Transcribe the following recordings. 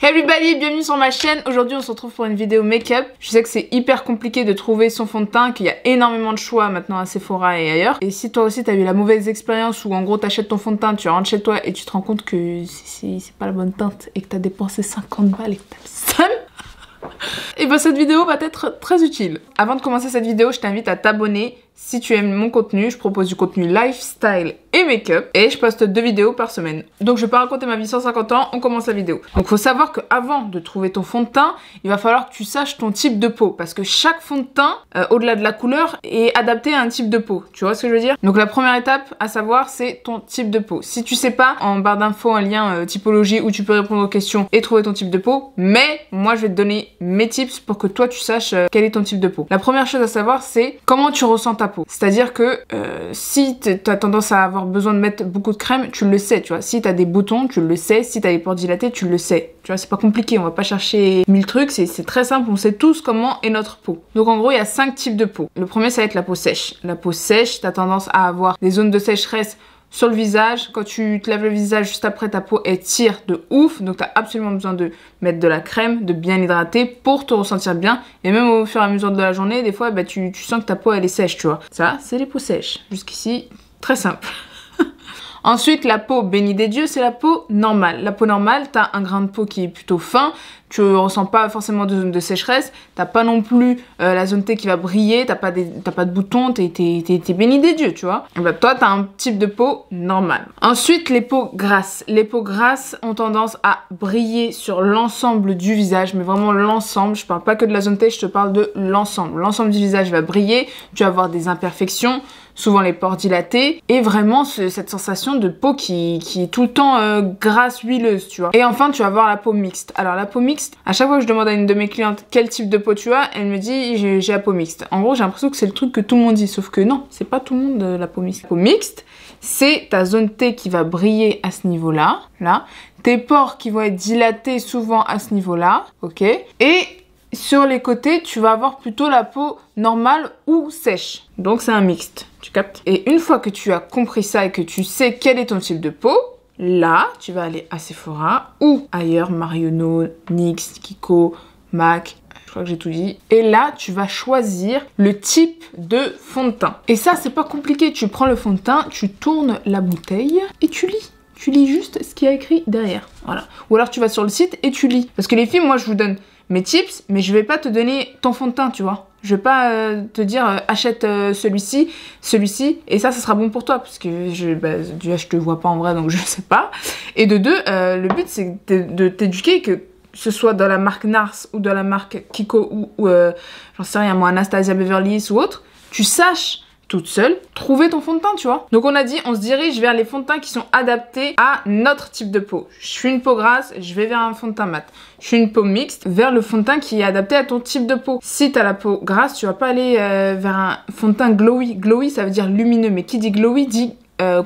Hey everybody, bienvenue sur ma chaîne. Aujourd'hui on se retrouve pour une vidéo make-up. Je sais que c'est hyper compliqué de trouver son fond de teint, qu'il y a énormément de choix maintenant à Sephora et ailleurs. Et si toi aussi t'as eu la mauvaise expérience où en gros t'achètes ton fond de teint, tu rentres chez toi et tu te rends compte que c'est pas la bonne teinte et que t'as dépensé 50 balles et que t'as le seum, et ben cette vidéo va être très utile. Avant de commencer cette vidéo, je t'invite à t'abonner. Si tu aimes mon contenu, je propose du contenu lifestyle et make-up et je poste 2 vidéos par semaine. Donc je vais pas raconter ma vie 150 ans, on commence la vidéo. Donc faut savoir qu'avant de trouver ton fond de teint, il va falloir que tu saches ton type de peau parce que chaque fond de teint, au-delà de la couleur, est adapté à un type de peau. Tu vois ce que je veux dire? Donc la première étape à savoir, c'est ton type de peau. Si tu sais pas, en barre d'infos, un lien typologie où tu peux répondre aux questions et trouver ton type de peau. Mais moi je vais te donner mes tips pour que toi tu saches quel est ton type de peau. La première chose à savoir, c'est comment tu ressens ta peau. C'est-à-dire que si t'as tendance à avoir besoin de mettre beaucoup de crème, tu le sais, tu vois. Si t'as des boutons, tu le sais. Si t'as les pores dilatés, tu le sais. Tu vois, c'est pas compliqué, on va pas chercher 1000 trucs, c'est très simple, on sait tous comment est notre peau. Donc en gros, il y a 5 types de peau. Le premier, ça va être la peau sèche. La peau sèche, t'as tendance à avoir des zones de sécheresse sur le visage. Quand tu te laves le visage juste après, ta peau elle tire de ouf, donc t'as absolument besoin de mettre de la crème, de bien hydrater pour te ressentir bien. Et même au fur et à mesure de la journée, des fois bah, tu sens que ta peau elle est sèche, tu vois. Ça, c'est les peaux sèches. Jusqu'ici, très simple. Ensuite, la peau bénie des dieux, c'est la peau normale. La peau normale, t'as un grain de peau qui est plutôt fin, tu ressens pas forcément de zone de sécheresse, t'as pas non plus la zone T qui va briller, t'as pas de boutons, t'es bénie des dieux, tu vois. Et bah, toi, t'as un type de peau normal. Ensuite, les peaux grasses. Les peaux grasses ont tendance à briller sur l'ensemble du visage, mais vraiment l'ensemble. Je parle pas que de la zone T, je te parle de l'ensemble. L'ensemble du visage va briller, tu vas avoir des imperfections, souvent les pores dilatés, et vraiment cette sensation de peau qui est tout le temps grasse, huileuse, tu vois. Et enfin, tu vas avoir la peau mixte. Alors la peau mixte, à chaque fois que je demande à une de mes clientes quel type de peau tu as, elle me dit j'ai la peau mixte. En gros, j'ai l'impression que c'est le truc que tout le monde dit, sauf que non, c'est pas tout le monde la peau mixte. La peau mixte, c'est ta zone T qui va briller à ce niveau-là, là. Tes pores qui vont être dilatés souvent à ce niveau-là, ok. Et sur les côtés, tu vas avoir plutôt la peau normale ou sèche. Donc c'est un mixte, tu captes? Et une fois que tu as compris ça et que tu sais quel est ton type de peau, là, tu vas aller à Sephora ou ailleurs, Marionneau, NYX, Kiko, MAC, je crois que j'ai tout dit. Et là, tu vas choisir le type de fond de teint. Et ça, c'est pas compliqué. Tu prends le fond de teint, tu tournes la bouteille et tu lis. Tu lis juste ce qu'il y a écrit derrière. Voilà. Ou alors tu vas sur le site et tu lis. Parce que les filles, moi, je vous donne mes tips, mais je vais pas te donner ton fond de teint, tu vois. Je vais pas te dire achète celui-ci, et ça sera bon pour toi, parce que déjà je te vois pas en vrai, donc je sais pas. Et de deux, le but c'est de t'éduquer, que ce soit dans la marque NARS ou dans la marque Kiko ou j'en sais rien moi, Anastasia Beverly Hills ou autre, tu saches toute seule, trouver ton fond de teint, tu vois. Donc on a dit, on se dirige vers les fonds de teint qui sont adaptés à notre type de peau. Je suis une peau grasse, je vais vers un fond de teint mat. Je suis une peau mixte, vers le fond de teint qui est adapté à ton type de peau. Si t'as la peau grasse, tu vas pas aller vers un fond de teint glowy. Glowy, ça veut dire lumineux, mais qui dit glowy dit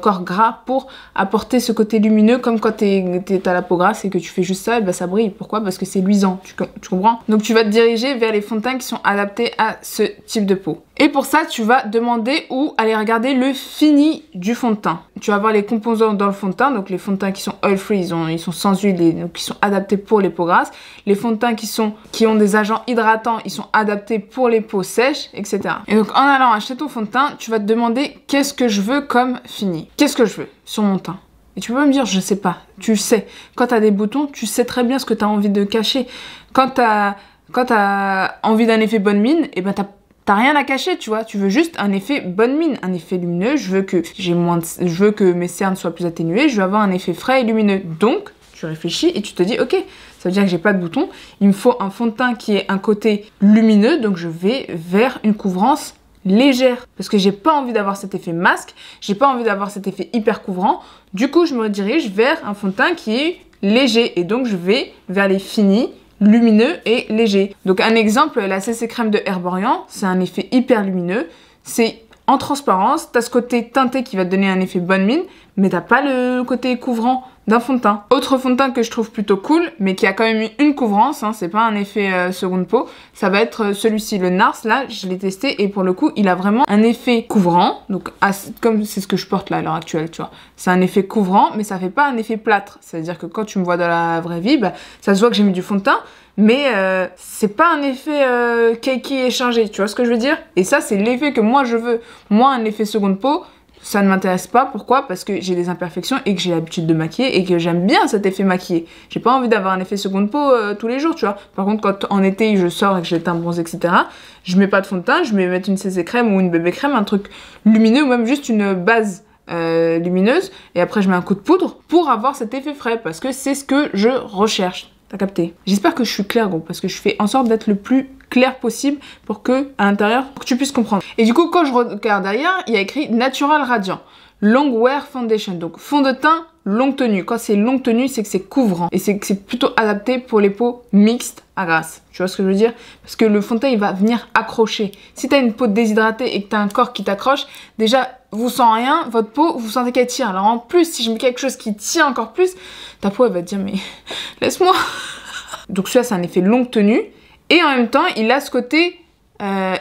corps gras pour apporter ce côté lumineux, comme quand t'as la peau grasse et que tu fais juste ça, et ben ça brille. Pourquoi? Parce que c'est luisant, tu comprends? Donc tu vas te diriger vers les fonds de teint qui sont adaptés à ce type de peau. Et pour ça, tu vas demander ou aller regarder le fini du fond de teint. Tu vas voir les composants dans le fond de teint, donc les fonds de teint qui sont oil free, ils sont sans huile, donc ils sont adaptés pour les peaux grasses. Les fonds de teint qui ont des agents hydratants, ils sont adaptés pour les peaux sèches, etc. Et donc en allant acheter ton fond de teint, tu vas te demander qu'est-ce que je veux comme fini. Qu'est-ce que je veux sur mon teint? Et tu peux me dire, je sais pas. Tu sais. Quand t'as des boutons, tu sais très bien ce que t'as envie de cacher. Quand t'as envie d'un effet bonne mine, et ben t'as rien à cacher, tu vois. Tu veux juste un effet bonne mine, un effet lumineux. Je veux que mes cernes soient plus atténuées. Je veux avoir un effet frais et lumineux. Donc, tu réfléchis et tu te dis, ok, ça veut dire que j'ai pas de boutons. Il me faut un fond de teint qui ait un côté lumineux. Donc, je vais vers une couvrance légère, parce que j'ai pas envie d'avoir cet effet masque, j'ai pas envie d'avoir cet effet hyper couvrant. Du coup, je me dirige vers un fond de teint qui est léger, et donc je vais vers les finis, lumineux et légers. Donc un exemple, la CC crème de Herborian, c'est un effet hyper lumineux, c'est en transparence, t'as ce côté teinté qui va te donner un effet bonne mine, mais t'as pas le côté couvrant, d'un fond de teint. Autre fond de teint que je trouve plutôt cool, mais qui a quand même une couvrance, hein, c'est pas un effet seconde peau, ça va être celui-ci, le Nars, là, je l'ai testé et pour le coup, il a vraiment un effet couvrant, donc comme c'est ce que je porte là à l'heure actuelle, tu vois. C'est un effet couvrant, mais ça fait pas un effet plâtre, c'est-à-dire que quand tu me vois dans la vraie vie, bah, ça se voit que j'ai mis du fond de teint, mais c'est pas un effet cakey échangé, tu vois ce que je veux dire? Et ça, c'est l'effet que moi je veux. Moi, un effet seconde peau, ça ne m'intéresse pas. Pourquoi? Parce que j'ai des imperfections et que j'ai l'habitude de maquiller et que j'aime bien cet effet maquillé. J'ai pas envie d'avoir un effet seconde peau tous les jours, tu vois. Par contre, quand en été je sors et que j'ai le teint bronzé, etc., je mets pas de fond de teint, je vais mettre une CC crème ou une bébé crème, un truc lumineux ou même juste une base lumineuse. Et après, je mets un coup de poudre pour avoir cet effet frais parce que c'est ce que je recherche. T'as capté? J'espère que je suis claire, gros, parce que je fais en sorte d'être le plus clair possible pour que, à l'intérieur, pour que tu puisses comprendre. Et du coup, quand je regarde derrière, il y a écrit Natural Radiant, Long Wear Foundation. Donc, fond de teint, longue tenue. Quand c'est longue tenue, c'est que c'est couvrant. Et c'est que c'est plutôt adapté pour les peaux mixtes à grasse. Tu vois ce que je veux dire? Parce que le fond de teint, il va venir accrocher. Si t'as une peau déshydratée et que t'as un corps qui t'accroche, déjà, vous sentez rien, votre peau, vous sentez qu'elle tient. Alors en plus, si je mets quelque chose qui tient encore plus, ta peau, elle va te dire, mais laisse-moi. Donc celui-là, c'est un effet longue tenue. Et en même temps, il a ce côté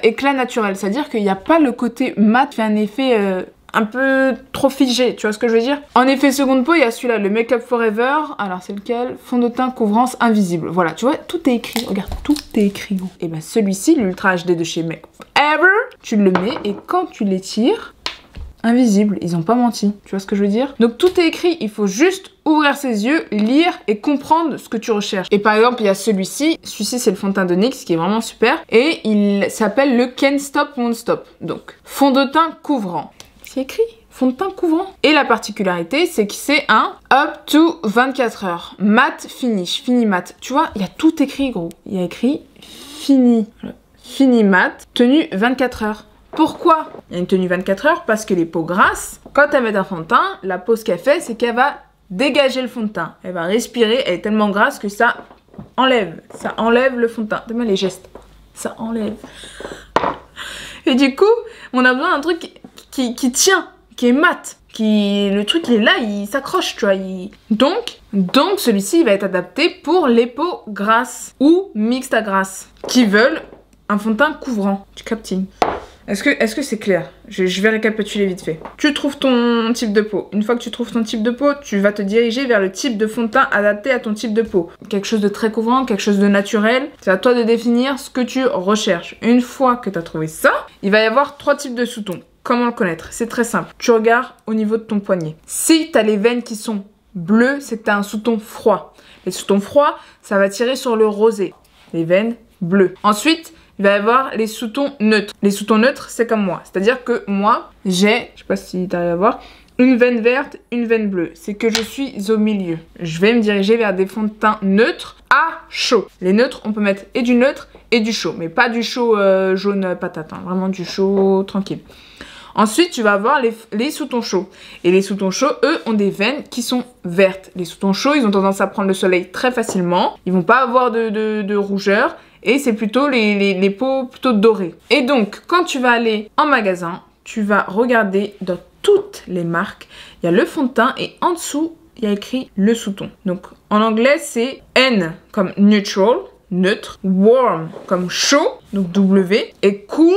éclat naturel. C'est-à-dire qu'il n'y a pas le côté mat, fait un effet un peu trop figé. Tu vois ce que je veux dire? En effet seconde peau, il y a celui-là, le Make Up Forever. Alors c'est lequel? Fond de teint couvrance invisible. Voilà, tu vois, tout est écrit. Regarde, tout est écrit. Et ben celui-ci, l'Ultra HD de chez Make Up Forever, tu le mets et quand tu l'étires, invisible, ils ont pas menti, tu vois ce que je veux dire? Donc tout est écrit, il faut juste ouvrir ses yeux, lire et comprendre ce que tu recherches. Et par exemple, il y a celui-ci c'est le fond de teint de NYX qui est vraiment super et il s'appelle le Can't Stop Won't Stop. Donc, fond de teint couvrant. C'est écrit, fond de teint couvrant. Et la particularité, c'est que c'est un up to 24 heures, matte finish, fini matte. Tu vois, il y a tout écrit gros, il y a écrit fini matte, tenue 24 heures. Pourquoi il y a une tenue 24 heures? Parce que les peaux grasses, quand elles mettent un fond de teint, la pose qu'elle fait, c'est qu'elle va dégager le fond de teint. Elle va respirer, elle est tellement grasse que ça enlève le fond de teint. T'as mal les gestes, ça enlève. Et du coup, on a besoin d'un truc qui tient, qui est mat, le truc il est là, il s'accroche, tu vois. Donc celui-ci, il va être adapté pour les peaux grasses ou mixtes à grasses, qui veulent un fond de teint couvrant. Tu captines? Est-ce que c'est clair? Je vais récapituler vite fait. Tu trouves ton type de peau. Une fois que tu trouves ton type de peau, tu vas te diriger vers le type de fond de teint adapté à ton type de peau. Quelque chose de très couvrant, quelque chose de naturel. C'est à toi de définir ce que tu recherches. Une fois que tu as trouvé ça, il va y avoir 3 types de sous-tons. Comment le connaître? C'est très simple. Tu regardes au niveau de ton poignet. Si tu as les veines qui sont bleues, c'est que tu as un sous-ton froid. Les sous-tons froids, ça va tirer sur le rosé. Les veines bleues. Ensuite, il va y avoir les sous-tons neutres. Les sous-tons neutres, c'est comme moi. C'est-à-dire que moi, j'ai, je sais pas si tu arrives à voir, une veine verte, une veine bleue. C'est que je suis au milieu. Je vais me diriger vers des fonds de teint neutres à chaud. Les neutres, on peut mettre et du neutre et du chaud. Mais pas du chaud jaune patate. Hein. Vraiment du chaud tranquille. Ensuite, tu vas avoir les sous-tons chauds. Et les sous-tons chauds, eux, ont des veines qui sont vertes. Les sous-tons chauds, ils ont tendance à prendre le soleil très facilement. Ils vont pas avoir de rougeur. Et c'est plutôt les peaux plutôt dorées. Et donc, quand tu vas aller en magasin, tu vas regarder dans toutes les marques. Il y a le fond de teint et en dessous, il y a écrit le sous-ton. Donc, en anglais, c'est N comme neutral, neutre. Warm comme chaud, donc W. Et cool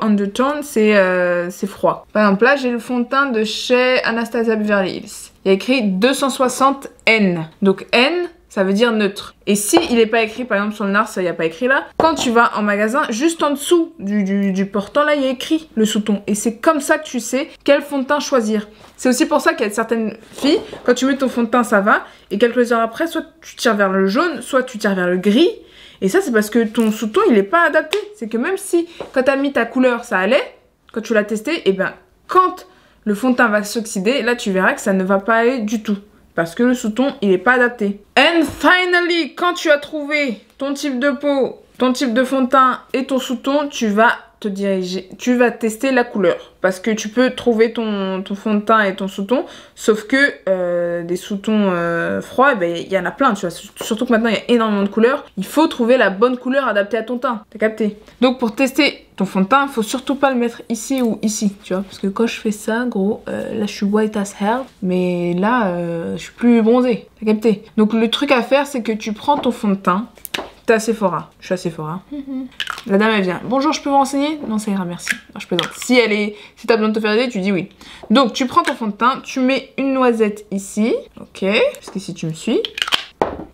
undertone, c'est froid. Par exemple, là, j'ai le fond de teint de chez Anastasia Beverly Hills. Il y a écrit 260 N. Donc, N, ça veut dire neutre. Et si il n'est pas écrit, par exemple sur le Nars, il n'y a pas écrit là, quand tu vas en magasin, juste en dessous du portant, là, il y a écrit le sous-ton. Et c'est comme ça que tu sais quel fond de teint choisir. C'est aussi pour ça qu'il y a certaines filles, quand tu mets ton fond de teint, ça va, et quelques heures après, soit tu tires vers le jaune, soit tu tires vers le gris. Et ça, c'est parce que ton sous-ton, il n'est pas adapté. C'est que même si, quand tu as mis ta couleur, ça allait, quand tu l'as testé, et ben, quand le fond de teint va s'oxyder, là, tu verras que ça ne va pas aller du tout. Parce que le sous-ton, il n'est pas adapté. And finally, quand tu as trouvé ton type de peau, ton type de fond de teint et ton sous-ton, tu vas te diriger, tu vas tester la couleur. Parce que tu peux trouver ton fond de teint et ton sous-ton, sauf que des sous-tons froids, ben, y en a plein, tu vois. Surtout que maintenant, il y a énormément de couleurs. Il faut trouver la bonne couleur adaptée à ton teint. T'as capté? Donc, pour tester ton fond de teint, faut surtout pas le mettre ici ou ici, tu vois. Parce que quand je fais ça, gros, là, je suis white as hell. Mais là, je suis plus bronzée. T'as capté? Donc, le truc à faire, c'est que tu prends ton fond de teint. T'es à Sephora. Je suis à Sephora. La dame, elle vient. Bonjour, je peux vous renseigner? Non, ça ira, merci. Non, je plaisante. Si t'as besoin de te faire aider, tu dis oui. Donc, tu prends ton fond de teint, tu mets une noisette ici. Ok, parce qu'ici, tu me suis.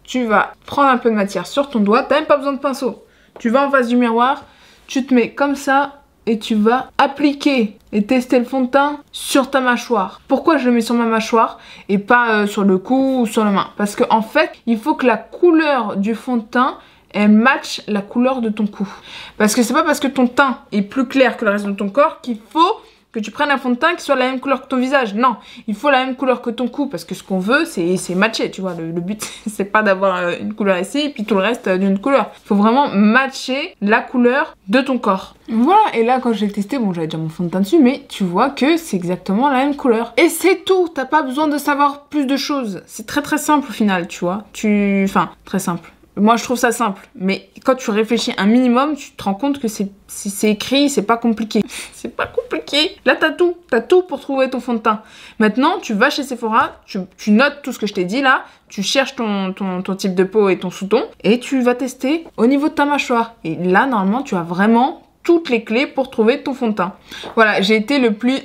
Tu vas prendre un peu de matière sur ton doigt. T'as même pas besoin de pinceau. Tu vas en face du miroir, tu te mets comme ça et tu vas appliquer et tester le fond de teint sur ta mâchoire. Pourquoi je le mets sur ma mâchoire et pas sur le cou ou sur la main? Parce qu'en fait, il faut que la couleur du fond de teint elle match la couleur de ton cou. Parce que c'est pas parce que ton teint est plus clair que le reste de ton corps qu'il faut que tu prennes un fond de teint qui soit la même couleur que ton visage. Non, il faut la même couleur que ton cou parce que ce qu'on veut, c'est matcher, tu vois. Le but, c'est pas d'avoir une couleur ici et puis tout le reste d'une couleur. Il faut vraiment matcher la couleur de ton corps. Voilà, et là, quand j'ai testé, bon, j'avais déjà mon fond de teint dessus, mais tu vois que c'est exactement la même couleur. Et c'est tout, t'as pas besoin de savoir plus de choses. C'est très très simple au final, tu vois. Enfin, très simple. Moi, je trouve ça simple, mais quand tu réfléchis un minimum, tu te rends compte que si c'est écrit, c'est pas compliqué. C'est pas compliqué. Là, t'as tout pour trouver ton fond de teint. Maintenant, tu vas chez Sephora, tu notes tout ce que je t'ai dit là, tu cherches ton type de peau et ton sous-ton, et tu vas tester au niveau de ta mâchoire. Et là, normalement, tu as vraiment toutes les clés pour trouver ton fond de teint. Voilà, j'ai été le plus...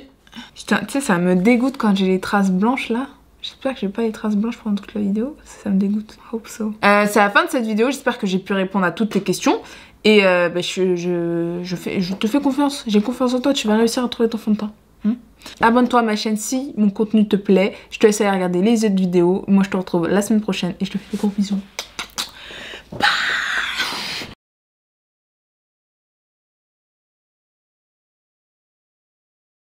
Putain, tu sais, ça me dégoûte quand j'ai les traces blanches là. J'espère que j'ai pas les traces blanches pendant toute la vidéo, parce que ça me dégoûte. Hope so. C'est la fin de cette vidéo, j'espère que j'ai pu répondre à toutes tes questions. Et je te fais confiance, j'ai confiance en toi, tu vas réussir à trouver ton fond de teint. Abonne-toi à ma chaîne si mon contenu te plaît. Je te laisse aller regarder les autres vidéos. Moi je te retrouve la semaine prochaine et je te fais des gros bisous.